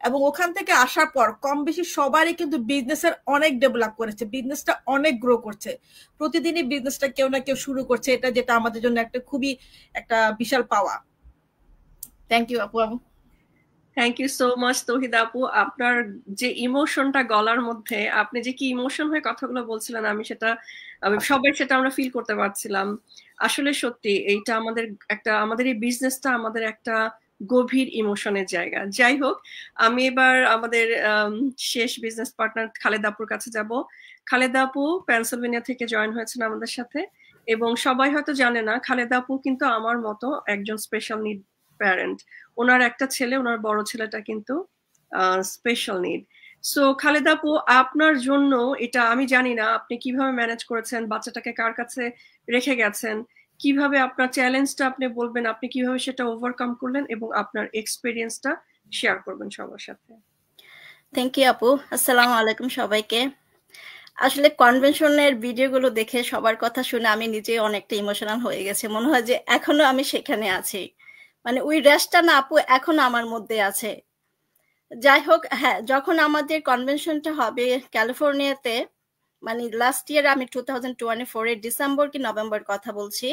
এবং ওখান থেকে আসার পর কম বেশি সবারই কিন্তু বিজনেসের অনেক ডেভেলপ করেছে, বিজনেসটা অনেক গ্রো করছে, প্রতিদিনই বিজনেসটা কেউ না কেউ শুরু করছে, এটা যেটা আমাদের জন্য একটা খুবই একটা বিশাল পাওয়া। থ্যাংক ইউ আপু।
Thank you so much Tauhida আপু, আপনার যে ইমোশনটা গলার মধ্যে, আপনি যে কি ইমোশন হয়ে কথাগুলো বলছিলেন আমি সবাই সেটা আমরা ফিল করতে পারছিলাম। আসলে সত্যি এইটা আমাদের এই বিজনেসটা আমাদের একটা গভীর ইমোশনের জায়গা। যাই হোক, আমি এবার আমাদের শেষ বিজনেস পার্টনার খালেদা আপুর কাছে যাব। খালেদা আপু পেনসিলভেনিয়া থেকে জয়েন হয়েছেন আমাদের সাথে, এবং সবাই হয়তো জানে না খালেদা আপু কিন্তু আমার মতো একজন স্পেশাল নিড প্যারেন্ট। ওনার একটা ছেলে, ওনার বড় ছেলেটা কিন্তু স্পেশাল নিড। সো খালেদা আপু, আপনার জন্য এটা আমি জানি না আপনি কিভাবে ম্যানেজ করেছেন, বাচ্চাটাকে কার কাছে রেখে গেছেন, কিভাবে আপনার চ্যালেঞ্জটা আপনি বলবেন, আপনি কিভাবে সেটা ওভারকাম করলেন এবং আপনার এক্সপেরিয়েন্সটা শেয়ার করবেন সবার সাথে।
থ্যাংক ইউ আপু। আসসালামু আলাইকুম সবাইকে। আসলে কনভেনশনের ভিডিওগুলো দেখে সবার কথা শুনে আমি নিজে অনেকটা ইমোশনাল হয়ে গেছে, মনে হয় যে এখনো আমি সেখানে আছি, মানে ওই রেস্টটা না আপু এখনো আমার মধ্যে আছে। যাই হোক, হ্যাঁ, যখন আমাদের কনভেনশনটা হবে ক্যালিফোর্নিয়াতে, মানে লাস্ট ইয়ার আমি 2024 ডিসেম্বর কি নভেম্বর কথা বলছি,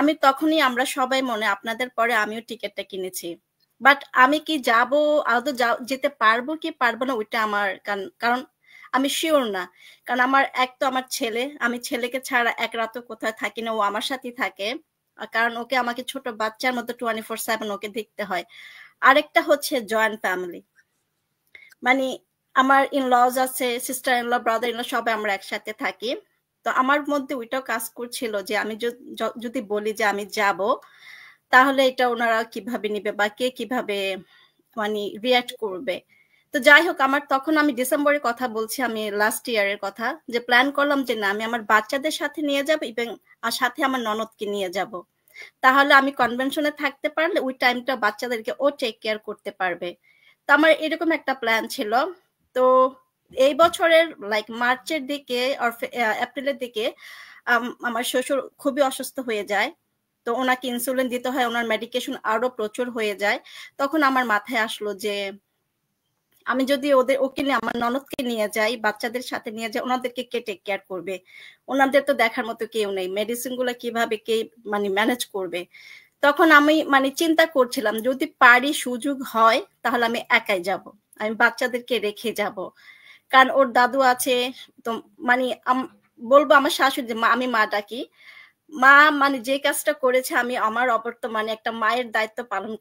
আমি তখনই আমরা সবাই মনে আপনাদের পরে আমিও টিকিটটা কিনেছি। বাট আমি কি যাব, আদৌ যেতে পারবো কি পারবো না ওইটা আমার, কারণ আমি শিওর না। কারণ আমার ছেলে, আমি ছেলেকে ছাড়া এক রাতও কোথায় থাকি না, ও আমার সাথেই থাকে, কারণ ওকে আমাকে ছোট বাচ্চার মতো 24/7 ওকে দেখতে হয়। আরেকটা হচ্ছে জয়েন্ট ফ্যামিলি, মানে আমার ইনলজ আছে, সিস্টার ইনল, ব্রাদার ইনল, সবাই আমরা একসাথে থাকি। তো আমার মধ্যে ওইটাও কাজ করছিল যে আমি যদি বলি যে আমি যাব, তাহলে এটা ওনারা কিভাবে নিবে বা কে কিভাবে মানে রিয়াক্ট করবে। তো যাই হোক, তখন আমি ডিসেম্বরের কথা বলছি, আমি লাস্ট ইয়ারের কথা, যে প্ল্যান করলাম যে না, আমি আমার বাচ্চাদের সাথে নিয়ে যাব এবং সাথে আমার ননদকে নিয়ে যাব, তাহলে আমি কনভেনশনে থাকতে পারলে ওই টাইমটা বাচ্চাদেরকে ও টেক কেয়ার করতে পারবে। তো আমার এরকম একটা প্ল্যান ছিল। তো এই বছরের মার্চের দিকে আর এপ্রিলের দিকে আমার শ্বশুর খুবই অসুস্থ হয়ে যায়, তো ওনাকে ইনসুলিন দিতে হয়, ওনার মেডিকেশন আরো প্রচুর হয়ে যায়। তখন আমার মাথায় আসলো যে আমি যদি ওকে নিয়ে আমার ননদকে নিয়ে যাই, বাচ্চাদের সাথে নিয়ে যাই, ওনাদেরকে কে টেক কেয়ার করবে? ওনাদের তো দেখার মতো কেউ নেই, মেডিসিন গুলো কিভাবে কে মানে ম্যানেজ করবে? তখন আমি মানে চিন্তা করছিলাম যদি পারি, সুযোগ হয়, তাহলে আমি একাই যাব, আমি বাচ্চাদেরকে রেখে যাব। কারণ ওর দাদু আছে, তো মানে বলবো আমার শাশুড়ি, আমি মা ডাকি, মা মানে যে কাজটা করেছে আমি আমার অবর্তমানে একটা মায়ের দায়িত্ব পালন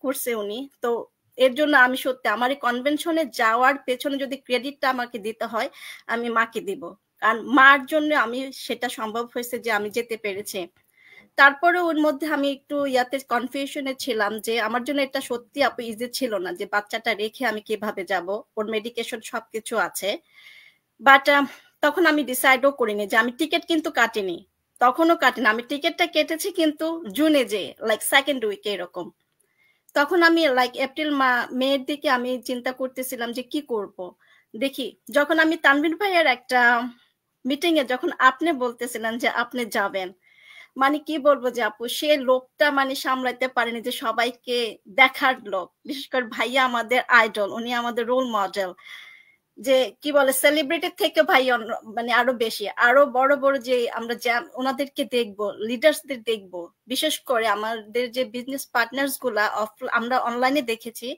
করছে উনি। তো এর জন্য আমি সত্যি আমার এই কনভেনশনে যাওয়ার পেছনে যদি ক্রেডিটটা আমাকে দিতে হয়, আমি মাকে দিব, কারণ মার জন্য আমি সেটা সম্ভব হয়েছে যে আমি যেতে পেরেছি। তারপরে ওর মধ্যে আমি একটু কনফিউশনে ছিলাম যে আমার জন্য এটা সত্যি আপু ইজি ছিল না, যে বাচ্চাটা রেখে আমি কিভাবে যাব, ওর মেডিকেশন সবকিছু আছে। বাট তখন আমি ডিসাইডও করিনি যে আমি টিকিট কিন্তু কাটিনি, তখনও কাটিনি, আমি টিকিটটা কেটেছি কিন্তু জুনে, যে সেকেন্ড উইকে এরকম। তখন আমি এপ্রিল মেয়ের দিকে আমি চিন্তা করতেছিলাম যে কি করব। দেখি যখন আমি তানভীর ভাইয়ের একটা মিটিং এ যখন আপনি বলতেছিলেন যে আপনি যাবেন, মানে কি বলবো যে আপু, সে লোকটা মানে সামলাইতে পারেনি, যে সবাইকে দেখার লোক, বিশেষ করে ভাইয়া আমাদের আইডল, উনি আমাদের রোল মডেল, যে কি বলে সেলিব্রিটির থেকে ভাই মানে আরো বেশি, আরো বড় বড় যে আমরা ওনাদেরকে দেখবো, লিডার্সদের দেখবো, বিশেষ করে আমাদের যে বিজনেস পার্টনার্স গুলা আমরা অনলাইনে দেখেছি,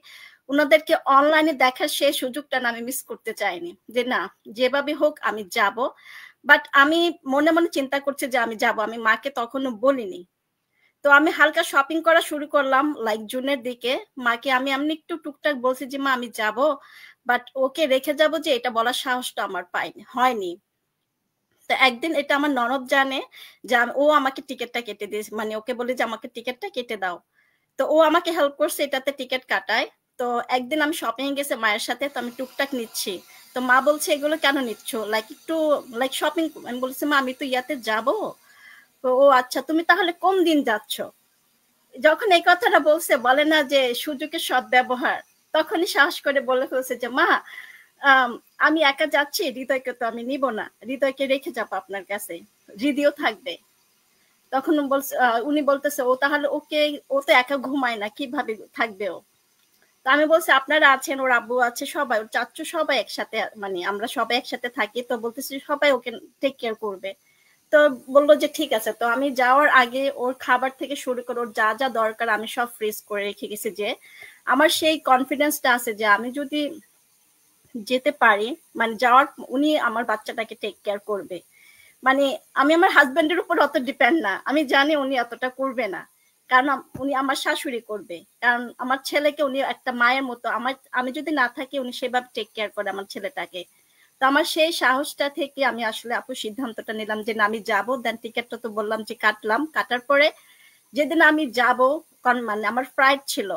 ওনাদেরকে অনলাইনে দেখার সেই সুযোগটা আমি মিস করতে চাইনি, যে না যেভাবে হোক আমি যাব। বাট আমি মনে মনে চিন্তা করছি যে আমি যাব, আমি মাকে তখনও বলিনি। তো আমি হালকা শপিং করা শুরু করলাম লাইক জুনের দিকে। মাকে আমি একটু টুকটাক বলছি যে মা আমি যাব, বাট ওকে রেখে যাব যে এটা বলার সাহসটা আমার হয়নি। তো একদিন এটা আমার ননদ জানে যে ও আমাকে টিকিটটা কেটে দিয়েছে, মানে ওকে বলে যে আমাকে টিকিটটা কেটে দাও। তো ও আমাকে হেল্প করছে এটাতে টিকিট কাটায়। তো একদিন আমি শপিং এ গেছে মায়ের সাথে, তো আমি টুকটাক নিচ্ছি। তো মা বলছে এগুলো কেন নিচ্ছ, লাইক একটু লাইক শপিং। আমি বলছি মা আমি তো ইয়াতে যাবো। তো ও আচ্ছা তুমি তাহলে কোন দিন যাচ্ছ? যখন এই কথাটা বলছে, বলে না যে সুযোগের সদ্ব্যবহার, তখনই সাহস করে বলে ফেলছে যে মা আমি একা যাচ্ছি, হৃদয়কে তো আমি নিব না, হৃদয়কে রেখে যাবো আপনার কাছে, হৃদয় থাকবে। তখন উনি বলতেছে ও তাহলে ওকে, ও তো একা ঘুমায় না, কিভাবে থাকবে ও? তো আমি বলছি আপনারা আছেন, ওর আব্বু আছে, সবাই, ওর চাচ্চু সবাই একসাথে, মানে আমরা সবাই একসাথে থাকি। তো বলতেছি সবাই ওকে টেক কেয়ার করবে। তো বললো যে ঠিক আছে। তো আমি যাওয়ার আগে ওর খাবার থেকে শুরু করে ওর যা যা দরকার আমি সব ফ্রিজ করে রেখে গেছি, যে আমার সেই কনফিডেন্সটা আছে যে আমি যদি যেতে পারি, মানে যাওয়ার উনি আমার বাচ্চাটাকে টেক কেয়ার করবে। মানে আমি আমার হাজবেন্ডের উপর অত ডিপেন্ড না, আমি জানি উনি এতটা করবে না, কারণ উনি আমার শাশুড়ি করবে। কারণ আমার ছেলেকে উনি একটা মায়ের মতো, আমি যদি না থাকি উনি সেভাবে টেক কেয়ার করে আমার ছেলেটাকে। তো আমার সেই সাহসটা থেকে আমি আসলে আপু সিদ্ধান্তটা নিলাম যে না আমি যাবো। দেন টিকিটটা তো বললাম যে কাটলাম। কাটার পরে যেদিন আমি যাব, মানে আমার ফ্লাইট ছিল,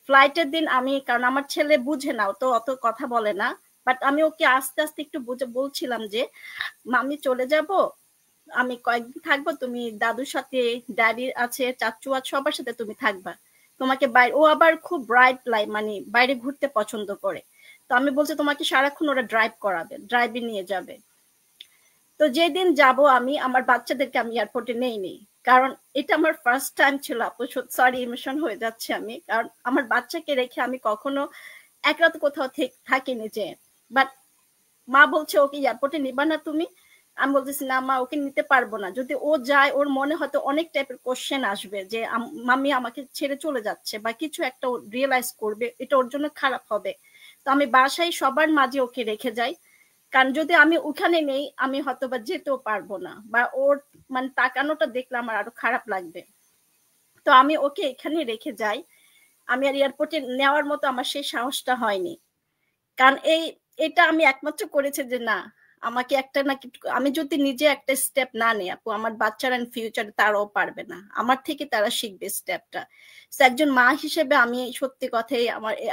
ফ্লাইটের দিন আমি, কারণ আমার ছেলে বুঝে না, তো অত কথা বলে না, বাট আমি ওকে আস্তে আস্তে একটু বলছিলাম যে আমি চলে যাব, আমি কয়েকদিন থাকবো, তুমি দাদুর সাথে, ড্যাডি আছে, চাচু আছে, সবার সাথে তুমি থাকবা, তোমাকে বাইরে, ও আবার খুব ব্রাইট লাইফ, মানে বাইরে ঘুরতে পছন্দ করে। তো আমি বলছি তোমাকে সারাক্ষণ ওরা ড্রাইভ করাবে, ড্রাইভে নিয়ে যাবে। তো যেদিন যাব আমি, আমার বাচ্চাদেরকে আমি এয়ারপোর্টে নেইনি, কারণ এটা আমার ফার্স্ট টাইম ছিল আপু, সরি ইমোশন হয়ে যাচ্ছে আমি, কারণ আমার বাচ্চাকে রেখে আমি কখনো এক রাত কোথাও থাকিনি। যে বাট মা বলছে ওকে এয়ারপোর্টে নিবা না তুমি? আমি বলতেছি না মা, ওকে নিতে পারবো না। যদি ও যায় ওর মনে হয়তো অনেক টাইপের কোশ্চেন আসবে যে মাম্মি আমাকে ছেড়ে চলে যাচ্ছে, বা কিছু একটা রিয়েলাইজ করবে, এটা ওর জন্য খারাপ হবে। তো আমি বাসায় সবার মাঝে ওকে রেখে যাই, কারণ যদি আমি ওখানে নেই আমি হয়তো বা যেতেও পারবো না, বা ওর মানে তাকানোটা দেখলে আমার আরো খারাপ লাগবে। তো আমি ওকে এখানে রেখে যাই। আমি আর এয়ারপোর্টে নেওয়ার মতো আমার সেই সাহসটা হয়নি, কারণ এটা আমি একমাত্র করেছে যে না আমাকে একটা না, আমি যদি নিজে একটা স্টেপ না নিই আপু, আমার বাচ্চারা ফিউচারে তারাও পারবে না, আমার থেকে তারা শিখবে স্টেপটা। একজন মা হিসেবে আমি সত্যি কথাই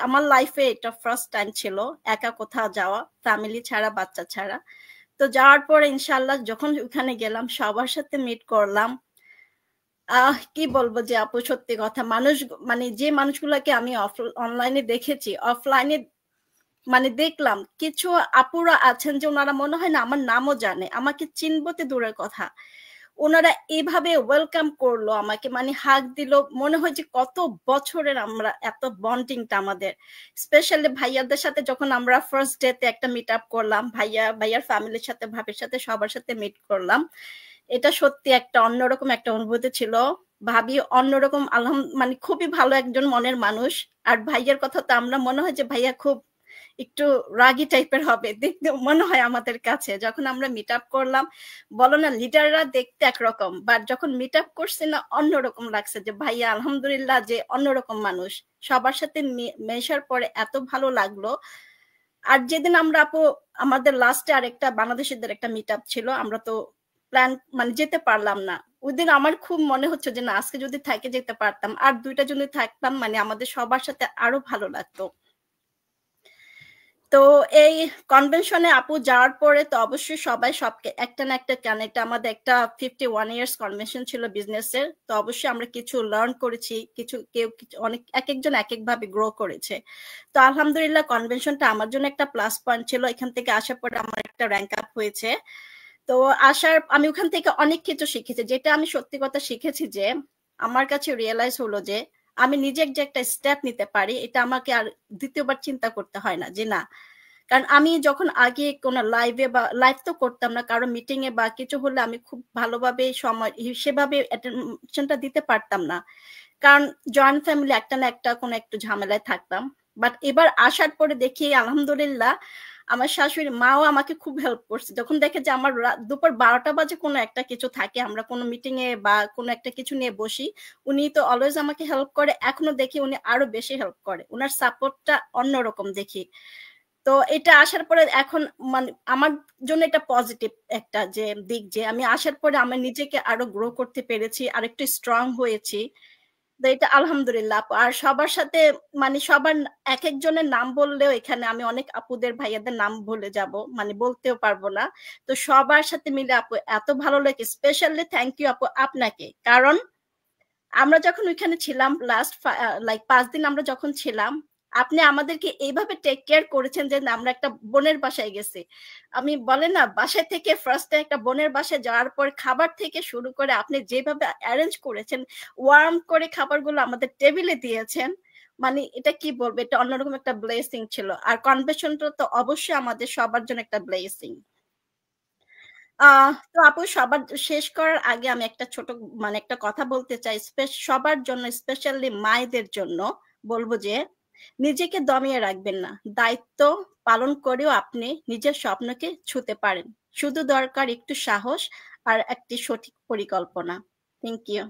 আমার লাইফে এটা ফার্স্ট টাইম ছিল একা কোথাও যাওয়া, ফ্যামিলি ছাড়া, বাচ্চা ছাড়া। তো যাওয়ার পরে ইনশাল্লাহ যখন ওখানে গেলাম সবার সাথে মিট করলাম। কি বলবো যে আপু সত্যি কথা, মানুষ মানে যে মানুষগুলোকে আমি অনলাইনে দেখেছি, অফলাইনে মানে দেখলাম কিছু আপুরা আছেন যে ওনারা মনে হয় না আমার নামও জানে, আমাকে চিনবতে দূরের কথা, ওনারা এভাবে ওয়েলকাম করলো আমাকে, মানে হাগ দিল, মনে হয় যে কত বছরের আমরা এত বন্ডিংটা আমাদের। স্পেশালি ভাইয়াদের সাথে যখন আমরা ফার্স্ট ডেতে একটা মিট আপ করলাম, ভাইয়ার ফ্যামিলির সাথে, ভাবির সাথে, সবার সাথে মিট করলাম, এটা সত্যি একটা অন্যরকম একটা অনুভূতি ছিল। ভাবি অন্যরকম মানে খুবই ভালো একজন মনের মানুষ। আর ভাইয়ার কথা তো আমরা মনে হয় যে ভাইয়া খুব একটু রাগি টাইপের হবে দেখতে মনে হয় আমাদের কাছে। যখন আমরা মিট আপ করলাম, বলো না লিডাররা দেখতে একরকম, বাট যখন মিট আপ করছি না অন্যরকম লাগছে, যে ভাইয়া আলহামদুলিল্লাহ যে অন্যরকম মানুষ, সবার সাথে মেশার পরে এত ভালো লাগলো। আর যেদিন আমরা আপু আমাদের লাস্টে আরেকটা বাংলাদেশিদের একটা মিট আপ ছিল, আমরা তো প্ল্যান মানে যেতে পারলাম না ওই দিন, আমার খুব মনে হচ্ছে যে না আজকে যদি থাকে যেতে পারতাম, আর দুইটা যদি থাকতাম মানে আমাদের সবার সাথে আরো ভালো লাগতো। তো এই কনভেনশনে আপু যাওয়ার পরে তো অবশ্যই সবাই সবকে একটা না একটা কেন, এটা আমাদের একটা 51 ইয়ার্স কনভেনশন ছিল বিজনেসের। তো অবশ্যই আমরা কিছু লার্ন করেছি, কেউ অনেক এক একজন এক এক ভাবে গ্রো করেছে। তো আলহামদুলিল্লাহ কনভেনশনটা আমার জন্য একটা প্লাস পয়েন্ট ছিল। এখান থেকে আসার পরে আমার একটা র্যাঙ্ক আপ হয়েছে। তো আমি ওখান থেকে অনেক কিছু শিখেছি। যেটা আমি সত্যি কথা শিখেছি যে আমার কাছে রিয়েলাইজ হলো যে আমি নিজে যে একটা স্টেপ নিতে পারি, এটা আমাকে আর দ্বিতীয়বার চিন্তা করতে হয় না, যে না কারণ আমি যখন আগে কোনো লাইভে বা লাইভ তো করতাম না, কারো মিটিং এ বা কিছু হলে আমি খুব ভালোভাবে সময় সেভাবে অ্যাটেনশনটা দিতে পারতাম না, কারণ জয়েন্ট ফ্যামিলি একটা না একটা কোনো একটু ঝামেলায় থাকতাম। বাট এবার আসার পরে দেখি আলহামদুলিল্লাহ আমার শাশুড়ি মাও আমাকে খুব হেল্প করছে। যখন দেখে যে আমার দুপুর 12টা বাজে কোনো একটা কিছু থাকে, আমরা কোনো মিটিং এ বা কোনো একটা কিছু নিয়ে বসি, উনি তো অলওয়েজ আমাকে হেল্প করে, এখনো দেখি উনি আরো বেশি হেল্প করে, উনার সাপোর্টটা অন্যরকম দেখি। তো এটা আসার পরে এখন মানে আমার জন্য এটা পজিটিভ একটা যে দিক, যে আমি আসার পরে আমি নিজেকে আরো গ্রো করতে পেরেছি, আর একটু স্ট্রং হয়েছি। তো এটা আলহামদুলিল্লাহ আপু। আর সবার সাথে মানে সবার এক একজনের নাম বললেও এখানে আমি অনেক আপুদের ভাইয়াদের নাম ভুলে যাব, মানে বলতেও পারবো না। তো সবার সাথে মিলে আপু এত ভালো লাগে, স্পেশালি থ্যাংক ইউ আপু আপনাকে, কারণ আমরা যখন ওইখানে ছিলাম লাস্ট লাইক 5 দিন আমরা যখন ছিলাম, আপনি আমাদেরকে এইভাবে টেক কেয়ার করেছেন যে আমরা একটা বোনের বাসায় গেছি। আমি বলে না, বাসায় থেকে ফার্স্টে একটা বোনের বাসায় যাওয়ার পর খাবার থেকে শুরু করে আপনি যেভাবে অ্যারেঞ্জ করেছেন, ওয়ার্ম করে খাবারগুলো আমাদের টেবিলে দিয়েছেন, মানে এটা কি বলবো, এটা অন্যরকম একটা ব্লেসিং ছিল। আর কনভেনশনটা তো অবশ্যই আমাদের সবার জন্য একটা ব্লেসিং। তো আপু সবার শেষ করার আগে আমি একটা ছোট মানে একটা কথা বলতে চাই, সবার জন্য স্পেশালি মায়েদের জন্য বলবো যে নিজেকে দমিয়ে রাখবেন না, দায়িত্ব পালন করেও আপনি নিজের স্বপ্নকে ছুঁতে পারেন, শুধু দরকার একটু সাহস আর একটি সঠিক পরিকল্পনা। Thank you.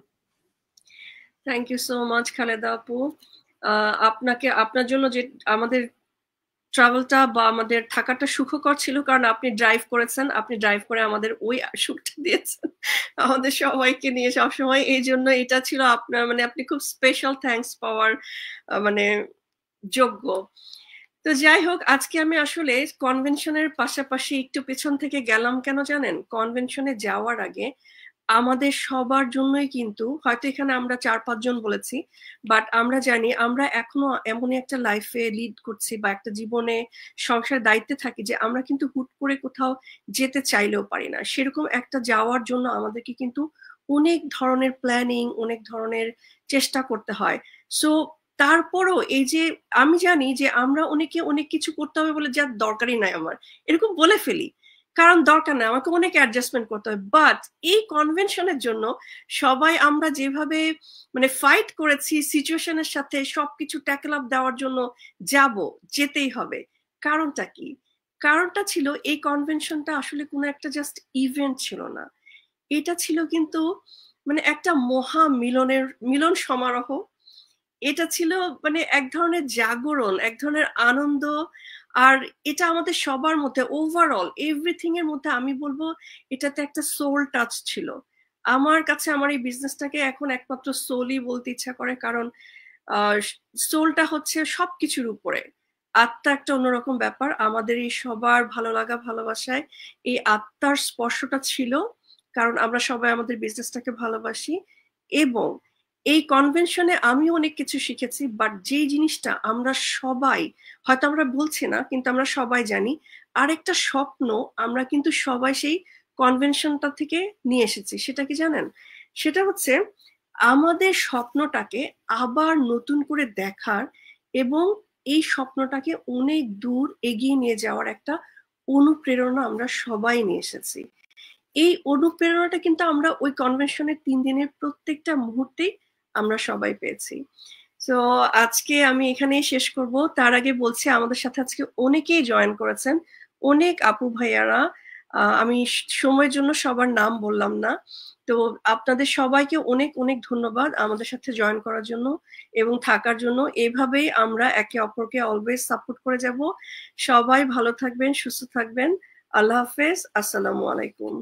Thank you so much Khaleda আপু। আপনাকে আপনার জন্য যে আমাদের ট্রাভেলটা বা আমাদের থাকাটা সুখকর ছিল, কারণ আপনি ড্রাইভ করেছেন, আপনি ড্রাইভ করে আমাদের ওই সুখটা দিয়েছেন আমাদের সবাইকে নিয়ে সবসময়। এই জন্য এটা ছিল আপনার মানে আপনি খুব স্পেশাল থ্যাঙ্কস পাওয়ার মানে যোগ্য। তো যাই হোক, আজকে আমি আসলে কনভেনশনের পাশাপাশি একটু পেছন থেকে গেলাম কেন জানেন? কনভেনশনে যাওয়ার আগে আমাদের সবার জন্যই কিন্তু, হয়তো এখানে আমরা 4-5 জন বলেছি, বাট আমরা জানি আমরা এখনো এমনই একটা লাইফে লিড করছি বা একটা জীবনে সংসার দায়িত্বে থাকি যে আমরা কিন্তু হুট করে কোথাও যেতে চাইলেও পারি না। সেরকম একটা যাওয়ার জন্য আমাদেরকে কিন্তু অনেক ধরনের প্ল্যানিং, অনেক ধরনের চেষ্টা করতে হয়। সো তারপরও এই যে আমি জানি যে আমরা অনেকে অনেক কিছু করতে হবে বলে যার দরকারই নাই আমার, এরকম বলে ফেলি, কারণ দরকার নাই, আমাকে অনেক অ্যাডজাস্টমেন্ট করতে হয়। বাট এই কনভেনশনের জন্য সবাই আমরা যেভাবে মানে ফাইট করেছি সিচুয়েশনের সাথে, সবকিছু ট্যাকেল আপ দেওয়ার জন্য যেতেই হবে। কারণটা কি? কারণটা ছিল এই কনভেনশনটা আসলে কোনো একটা জাস্ট ইভেন্ট ছিল না, এটা ছিল কিন্তু মানে একটা মহা মিলন সমারোহ। এটা ছিল মানে এক ধরনের জাগরণ, এক ধরনের আনন্দ। আর এটা আমাদের সবার মধ্যে ওভারঅল এভরিথিং এর মধ্যে আমি বলবো এটাতে একটা সোল টাচ ছিল। আমার কাছে আমার এই বিজনেসটাকে এখন একমাত্র সোলই বলতে ইচ্ছা করে, কারণ সোলটা হচ্ছে সবকিছুর উপরে, আত্মা একটা অন্যরকম ব্যাপার। আমাদের এই সবার ভালো লাগা ভালোবাসায় এই আত্মার স্পর্শটা ছিল, কারণ আমরা সবাই আমাদের বিজনেসটাকে ভালোবাসি। এবং এই কনভেনশনে আমি অনেক কিছু শিখেছি, বাট যেই জিনিসটা আমরা সবাই, হয়তো আমরা বলছি না কিন্তু আমরা সবাই জানি, আরেকটা স্বপ্ন আমরা কিন্তু সবাই সেই কনভেনশনটা থেকে নিয়ে এসেছি। সেটা কি জানেন? সেটা হচ্ছে আমাদের স্বপ্নটাকে আবার নতুন করে দেখার এবং এই স্বপ্নটাকে অনেক দূর এগিয়ে নিয়ে যাওয়ার একটা অনুপ্রেরণা আমরা সবাই নিয়ে এসেছি। এই অনুপ্রেরণাটা কিন্তু আমরা ওই কনভেনশনের 3 দিনের প্রত্যেকটা মুহূর্তেই আমরা সবাই পেয়েছি। তো আজকে আমি এখানেই শেষ করব। তার আগে বলছি আমাদের সাথে আজকে অনেকেই জয়েন করেছেন, অনেক আপু ভাইয়ারা। আমি সময়ের জন্য সবার নাম বললাম না। তো আপনাদের সবাইকে অনেক অনেক ধন্যবাদ আমাদের সাথে জয়েন করার জন্য এবং থাকার জন্য। এভাবেই আমরা একে অপরকে অলওয়েজ সাপোর্ট করে যাব। সবাই ভালো থাকবেন, সুস্থ থাকবেন। আল্লাহ হাফেজ, আসসালামু আলাইকুম।